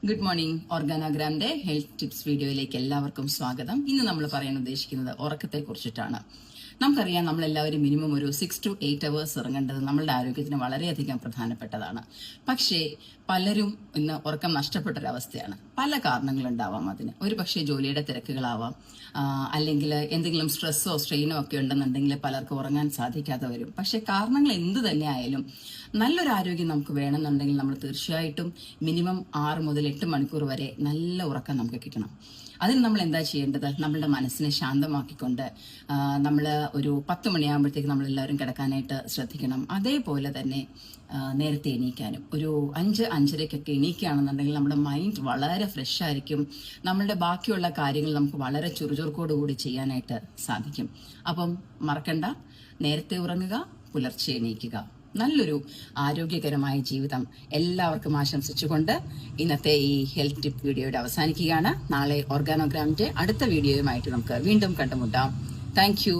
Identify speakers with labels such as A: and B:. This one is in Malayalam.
A: Good morning. ഓർഗാനോഗ്രാമിന്റെ ഹെൽത്ത് ടിപ്സ് വീഡിയോയിലേക്ക് എല്ലാവർക്കും സ്വാഗതം. ഇന്ന് നമ്മൾ പറയാൻ ഉദ്ദേശിക്കുന്നത് ഉറക്കത്തെ കുറിച്ചിട്ടാണ്. നമുക്കറിയാം, നമ്മളെല്ലാവരും മിനിമം ഒരു 6 to 8 hours ഇറങ്ങേണ്ടത് നമ്മളുടെ ആരോഗ്യത്തിന് വളരെയധികം പ്രധാനപ്പെട്ടതാണ്. പക്ഷേ പലരും ഇന്ന് ഉറക്കം നഷ്ടപ്പെട്ടൊരവസ്ഥയാണ്. പല കാരണങ്ങളുണ്ടാവാം അതിന്. ഒരു പക്ഷേ ജോലിയുടെ തിരക്കുകളാവാം, അല്ലെങ്കിൽ എന്തെങ്കിലും സ്ട്രെസ്സോ സ്ട്രെയിനോ ഒക്കെ ഉണ്ടെന്നുണ്ടെങ്കിൽ പലർക്കും ഉറങ്ങാൻ സാധിക്കാതെ വരും. പക്ഷേ കാരണങ്ങൾ എന്ത് തന്നെ ആയാലും നല്ലൊരു ആരോഗ്യം നമുക്ക് വേണമെന്നുണ്ടെങ്കിൽ നമ്മൾ തീർച്ചയായിട്ടും മിനിമം 6 മുതൽ 8 മണിക്കൂർ വരെ നല്ല ഉറക്കം നമുക്ക് കിട്ടണം. അതിന് നമ്മൾ എന്താ ചെയ്യേണ്ടത്? നമ്മളുടെ മനസ്സിനെ ശാന്തമാക്കിക്കൊണ്ട് നമ്മൾ ഒരു 10 മണിയാകുമ്പോഴത്തേക്ക് നമ്മളെല്ലാവരും കിടക്കാനായിട്ട് ശ്രദ്ധിക്കണം. അതേപോലെ തന്നെ നേരത്തെ എണീക്കാനും ഒരു 5-5:30 എണീക്കുകയാണെന്നുണ്ടെങ്കിൽ നമ്മുടെ മൈൻഡ് വളരെ ഫ്രഷ് ആയിരിക്കും. നമ്മളുടെ ബാക്കിയുള്ള കാര്യങ്ങൾ നമുക്ക് വളരെ ചുറുചുറുക്കോടുകൂടി ചെയ്യാനായിട്ട് സാധിക്കും. അപ്പം മറക്കണ്ട, നേരത്തെ ഉറങ്ങുക, പുലർച്ചെ എണീക്കുക. നല്ലൊരു ആരോഗ്യകരമായ ജീവിതം എല്ലാവർക്കും ആശംസിച്ചുകൊണ്ട് ഇന്നത്തെ ഈ ഹെൽത്ത് ടിപ്പ് വീഡിയോയുടെ അവസാനിക്കുകയാണ്. നാളെ ഓർഗാനോഗ്രാമിന്റെ അടുത്ത വീഡിയോയുമായിട്ട് നമുക്ക് വീണ്ടും കണ്ടുമുട്ടാം. Thank you.